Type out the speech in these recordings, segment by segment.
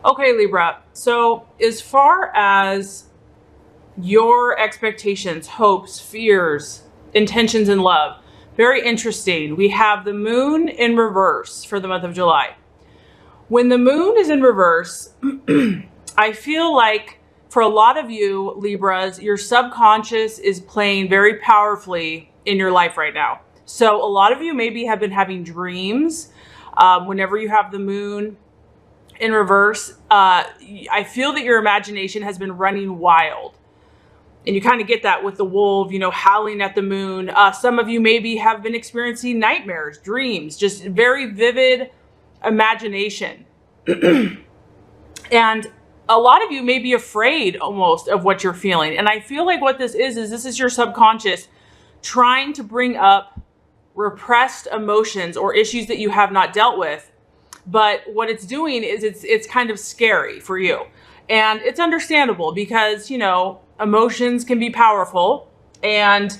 Okay, Libra. So as far as your expectations, hopes, fears, intentions in love, very interesting. We have the moon in reverse for the month of July. When the moon is in reverse, I feel like for a lot of you Libras, your subconscious is playing very powerfully in your life right now. So a lot of you maybe have been having dreams whenever you have the moon in reverse. I feel that your imagination has been running wild. And you kind of get that with the wolf, you know, howling at the moon. Some of you maybe have been experiencing nightmares, dreams, just very vivid imagination. And a lot of you may be afraid almost of what you're feeling. And I feel like what this is your subconscious trying to bring up repressed emotions or issues that you have not dealt with. But what it's doing is it's kind of scary for you. And it's understandable because, you know, emotions can be powerful. And,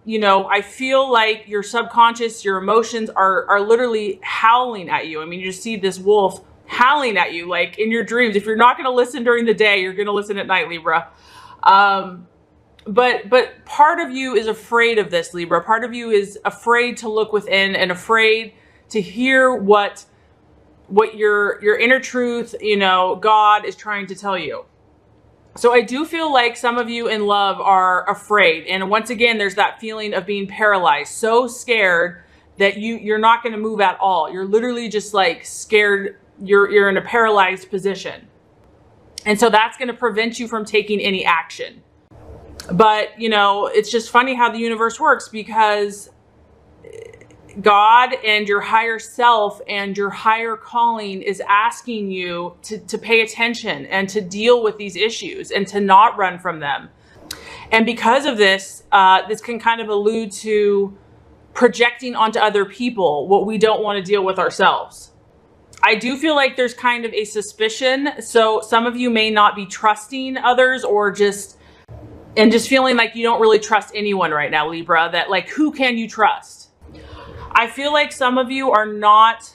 you know, I feel like your subconscious, your emotions are literally howling at you. I mean, you just see this wolf howling at you, like in your dreams. If you're not going to listen during the day, you're going to listen at night, Libra. But part of you is afraid of this, Libra. Part of you is afraid to look within and afraid to hear what your inner truth, you know, God is trying to tell you. So I do feel like some of you in love are afraid. And once again, there's that feeling of being paralyzed, so scared that you're not going to move at all. You're literally just like scared. You're in a paralyzed position. And so that's going to prevent you from taking any action. But, you know, it's just funny how the universe works, because God and your higher self and your higher calling is asking you to pay attention and to deal with these issues and to not run from them. And because of this, this can kind of allude to projecting onto other people what we don't want to deal with ourselves. I do feel like there's kind of a suspicion. So some of you may not be trusting others or just feeling like you don't really trust anyone right now, Libra, that like, who can you trust? I feel like some of you are not,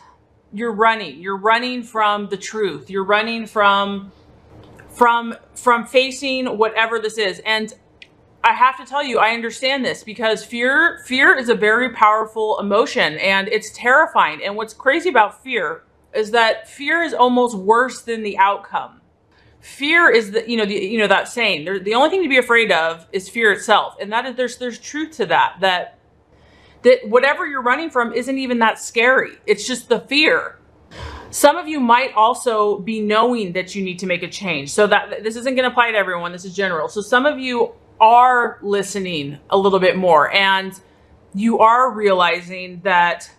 you're running from the truth. You're running from facing whatever this is. And I have to tell you, I understand this, because fear is a very powerful emotion and it's terrifying. And what's crazy about fear is that fear is almost worse than the outcome. Fear is that saying, the only thing to be afraid of is fear itself. And that is, there's truth to that whatever you're running from isn't even that scary. It's just the fear. Some of you might also be knowing that you need to make a change. So that this isn't going to apply to everyone. This is general. So some of you are listening a little bit more and you are realizing that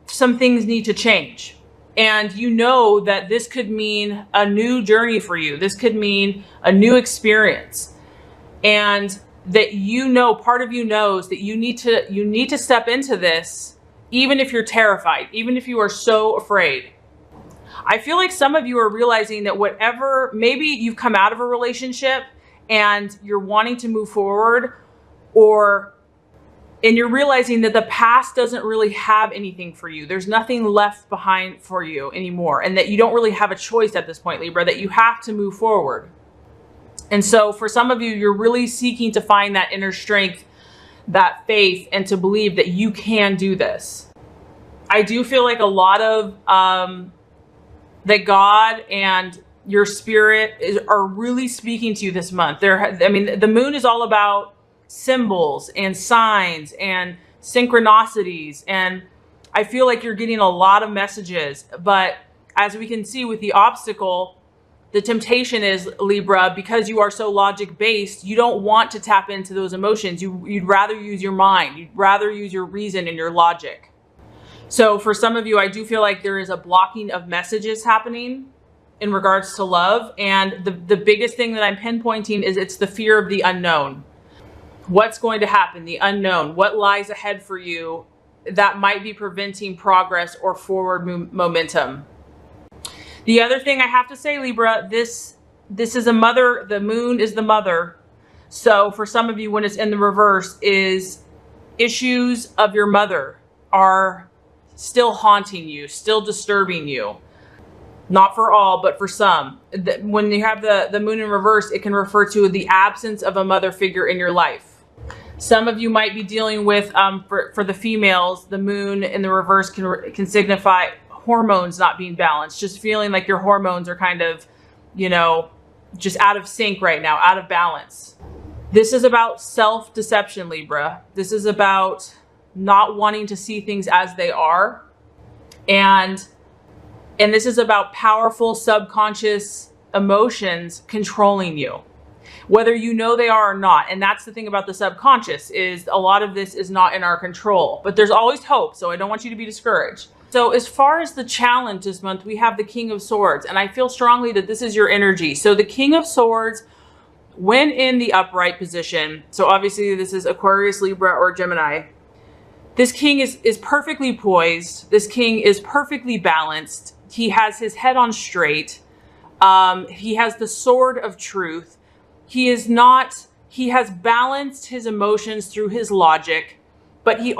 some things need to change. And you know that this could mean a new journey for you. This could mean a new experience. And that, you know, part of you knows that you need to step into this, even if you're terrified, even if you are so afraid. I feel like some of you are realizing that whatever, maybe you've come out of a relationship and you're wanting to move forward, and you're realizing that the past doesn't really have anything for you. There's nothing left behind for you anymore. And that you don't really have a choice at this point, Libra, that you have to move forward. And so for some of you, you're really seeking to find that inner strength, that faith, and to believe that you can do this. I do feel like a lot of, that God and your spirit are really speaking to you this month. The moon is all about symbols and signs and synchronicities. And I feel like you're getting a lot of messages, but as we can see with the obstacle, the temptation is, Libra, because you are so logic based, you don't want to tap into those emotions. You'd rather use your mind. You'd rather use your reason and your logic. So for some of you, I do feel like there is a blocking of messages happening in regards to love. And the biggest thing that I'm pinpointing is it's the fear of the unknown. What's going to happen? The unknown. What lies ahead for you that might be preventing progress or forward momentum. The other thing I have to say, Libra, this is a mother. The moon is the mother. So for some of you, when it's in the reverse, is issues of your mother are still haunting you, still disturbing you. Not for all, but for some. When you have the moon in reverse, it can refer to the absence of a mother figure in your life. Some of you might be dealing with, for the females, the moon in the reverse can signify hormones not being balanced, just feeling like your hormones are kind of, you know, just out of sync right now, out of balance. This is about self-deception, Libra. This is about not wanting to see things as they are. And this is about powerful subconscious emotions controlling you, whether you know they are or not. And that's the thing about the subconscious, is a lot of this is not in our control, but there's always hope. So I don't want you to be discouraged. So as far as the challenge this month, we have the King of Swords, and I feel strongly that this is your energy. So the King of Swords, when in the upright position, so obviously this is Aquarius, Libra, or Gemini, this king is perfectly poised. This king is perfectly balanced. He has his head on straight. He has the sword of truth. He has balanced his emotions through his logic, but he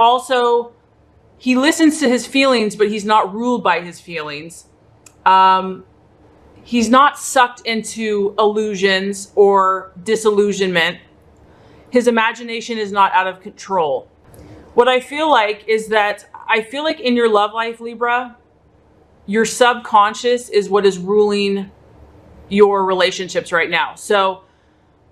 listens to his feelings, but he's not ruled by his feelings. He's not sucked into illusions or disillusionment. His imagination is not out of control. What I feel like is that in your love life, Libra, your subconscious is what is ruling your relationships right now. So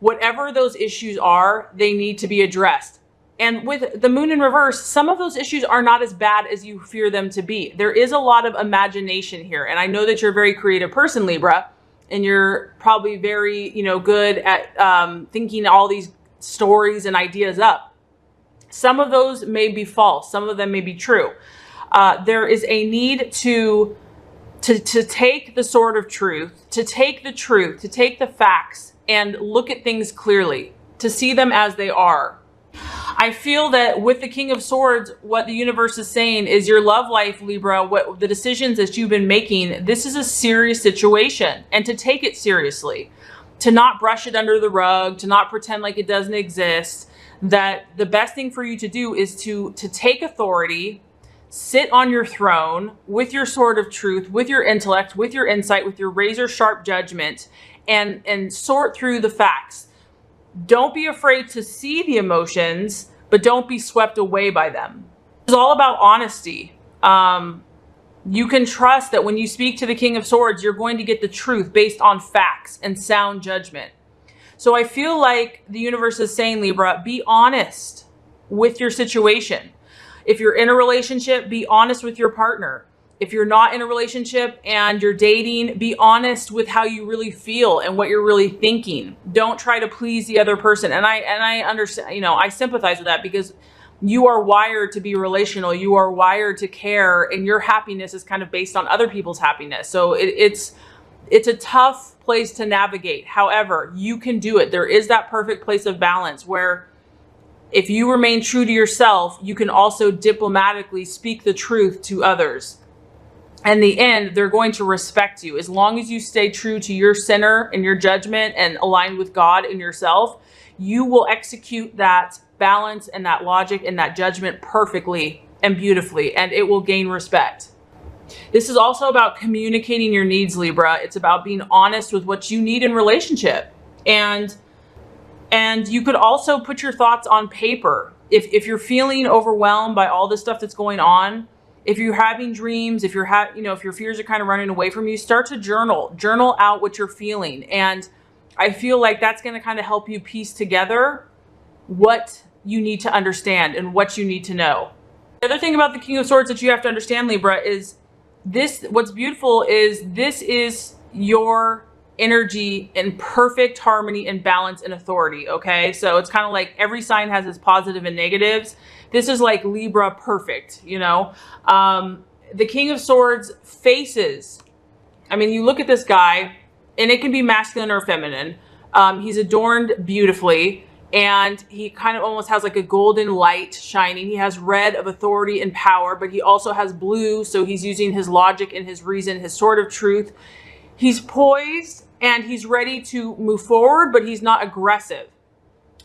whatever those issues are, they need to be addressed. And with the moon in reverse, some of those issues are not as bad as you fear them to be. There is a lot of imagination here. And I know that you're a very creative person, Libra, and you're probably very, good at thinking all these stories and ideas up. Some of those may be false. Some of them may be true. There is a need to take the sword of truth, to take the facts and look at things clearly, to see them as they are. I feel that with the King of Swords, what the universe is saying is your love life, Libra, what the decisions that you've been making, this is a serious situation, and to take it seriously, to not brush it under the rug, to not pretend like it doesn't exist, that the best thing for you to do is to take authority, sit on your throne with your sword of truth, with your intellect, with your insight, with your razor sharp judgment, and sort through the facts. Don't be afraid to see the emotions, but don't be swept away by them. It's all about honesty. You can trust that when you speak to the King of Swords, you're going to get the truth based on facts and sound judgment. So I feel like the universe is saying, Libra, be honest with your situation. If you're in a relationship, be honest with your partner. If you're not in a relationship and you're dating, be honest with how you really feel and what you're really thinking. Don't try to please the other person. And I understand, I sympathize with that, because you are wired to be relational. You are wired to care, and your happiness is kind of based on other people's happiness. So it's a tough place to navigate. However, you can do it. There is that perfect place of balance where if you remain true to yourself, you can also diplomatically speak the truth to others. In the end, they're going to respect you. As long as you stay true to your center and your judgment and aligned with God and yourself, you will execute that balance and that logic and that judgment perfectly and beautifully, and it will gain respect. This is also about communicating your needs, Libra. It's about being honest with what you need in relationship. And you could also put your thoughts on paper. If you're feeling overwhelmed by all this stuff that's going on, if you're having dreams, if your fears are kind of running away from you, start to journal out what you're feeling. And I feel like that's going to kind of help you piece together what you need to understand and what you need to know. The other thing about the King of Swords that you have to understand, Libra, is what's beautiful is this is your energy in perfect harmony and balance and authority. Okay. So it's kind of like every sign has its positive and negatives. This is like Libra perfect, the King of Swords faces, you look at this guy and it can be masculine or feminine. He's adorned beautifully, and he kind of almost has like a golden light shining. He has red of authority and power, but he also has blue. So he's using his logic and his reason, his sword of truth. He's poised and he's ready to move forward, but he's not aggressive.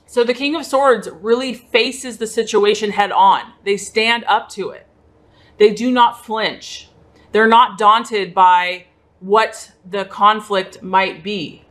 So the King of Swords really faces the situation head on. They stand up to it. They do not flinch. They're not daunted by what the conflict might be.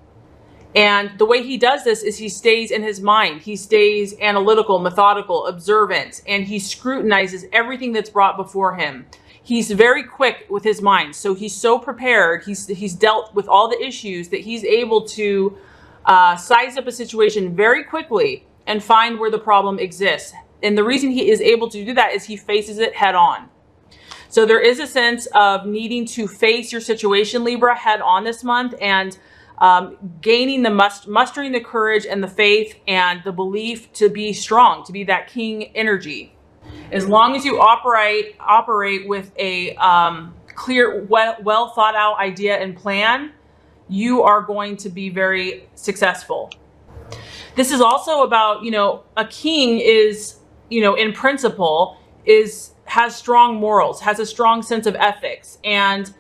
And the way he does this is he stays in his mind. He stays analytical, methodical, observant, and he scrutinizes everything that's brought before him. He's very quick with his mind. So he's so prepared. He's dealt with all the issues that he's able to size up a situation very quickly and find where the problem exists. And the reason he is able to do that is he faces it head on. So there is a sense of needing to face your situation, Libra, head on this month, and gaining the mustering the courage and the faith and the belief to be strong, to be that king energy. As long as you operate with a clear, well thought out idea and plan, you are going to be very successful. This is also about, a king is, in principle, has strong morals, has a strong sense of ethics, and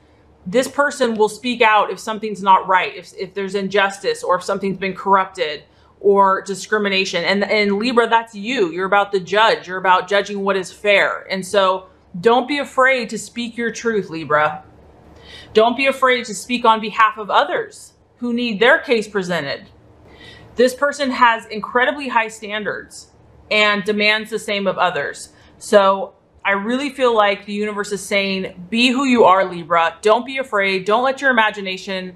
this person will speak out if something's not right, if there's injustice, or if something's been corrupted or discrimination. And Libra, that's you. You're about the judge. You're about judging what is fair. And so don't be afraid to speak your truth, Libra. Don't be afraid to speak on behalf of others who need their case presented. This person has incredibly high standards and demands the same of others. So I really feel like the universe is saying, be who you are, Libra. Don't be afraid. Don't let your imagination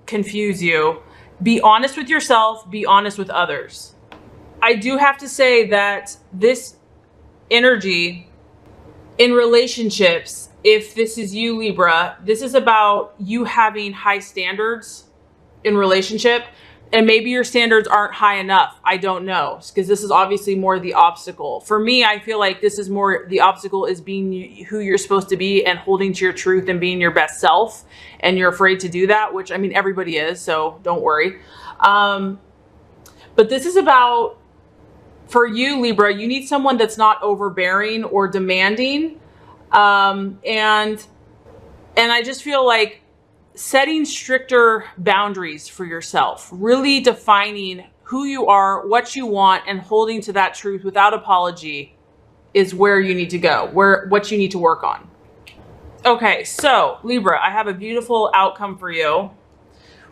confuse you. Be honest with yourself. Be honest with others. I do have to say that this energy in relationships, if this is you, Libra, this is about you having high standards in relationship. And maybe your standards aren't high enough. I don't know, because this is obviously more the obstacle. For me, I feel like this is more the obstacle is being who you're supposed to be and holding to your truth and being your best self. And you're afraid to do that, which, I mean, everybody is, so don't worry. But this is about, for you, Libra, you need someone that's not overbearing or demanding. And I just feel like setting stricter boundaries for yourself, really defining who you are, what you want, and holding to that truth without apology is where you need to go, what you need to work on. Okay, so Libra, I have a beautiful outcome for you.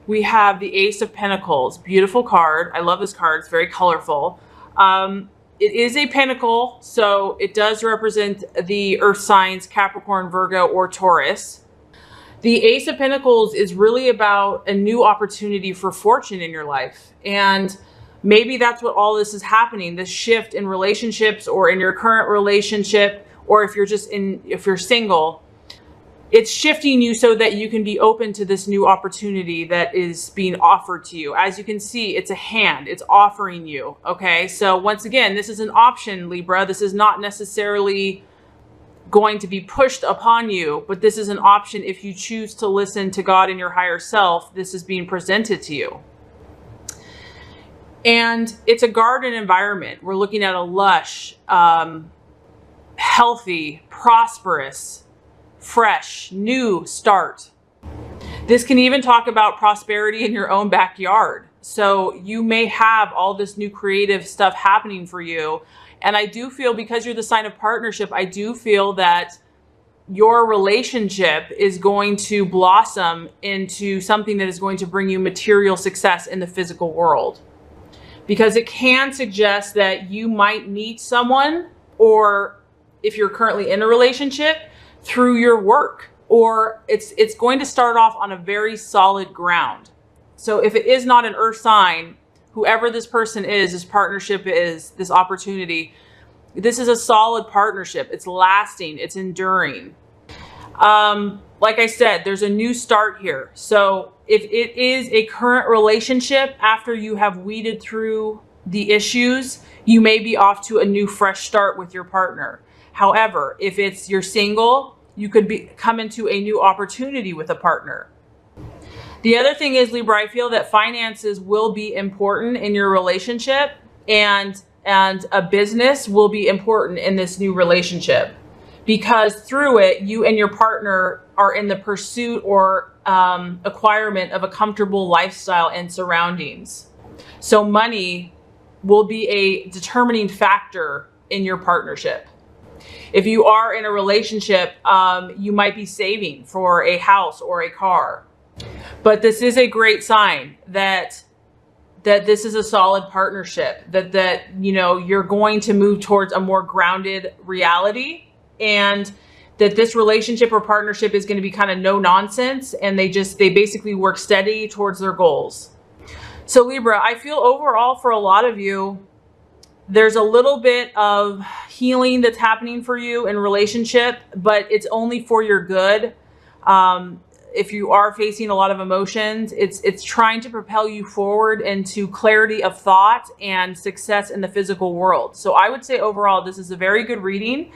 We have the Ace of Pentacles, beautiful card. I love this card. It's very colorful. It is a pentacle, so it does represent the earth signs, Capricorn, Virgo, or Taurus. The Ace of Pentacles is really about a new opportunity for fortune in your life. And maybe that's what all this is happening, this shift in relationships or in your current relationship, or if you're single, it's shifting you so that you can be open to this new opportunity that is being offered to you. As you can see, it's a hand, it's offering you. Okay. So once again, this is an option, Libra. This is not necessarily going to be pushed upon you, but this is an option if you choose to listen to God and your higher self. This is being presented to you. And it's a garden environment. We're looking at a lush, healthy, prosperous, fresh, new start. This can even talk about prosperity in your own backyard. So you may have all this new creative stuff happening for you. And I do feel, because you're the sign of partnership, I do feel that your relationship is going to blossom into something that is going to bring you material success in the physical world. Because it can suggest that you might meet someone, or if you're currently in a relationship, through your work, or it's going to start off on a very solid ground. So if it is not an earth sign, whoever this person is, this partnership is, this opportunity, this is a solid partnership. It's lasting, it's enduring. Like I said, there's a new start here. So if it is a current relationship, after you have weeded through the issues, you may be off to a new fresh start with your partner. However, if you're single, you could come into a new opportunity with a partner. The other thing is, Libra, I feel that finances will be important in your relationship, and a business will be important in this new relationship, because through it, you and your partner are in the pursuit or acquirement of a comfortable lifestyle and surroundings. So money will be a determining factor in your partnership. If you are in a relationship, you might be saving for a house or a car. But this is a great sign that this is a solid partnership, that you know, you're going to move towards a more grounded reality, and that this relationship or partnership is going to be kind of no nonsense, and they basically work steady towards their goals. So Libra, I feel overall for a lot of you, there's a little bit of healing that's happening for you in relationship, but it's only for your good. If you are facing a lot of emotions, it's trying to propel you forward into clarity of thought and success in the physical world. So I would say overall, this is a very good reading,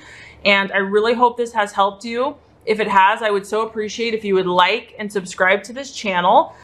and I really hope this has helped you. If it has, I would so appreciate if you would like and subscribe to this channel.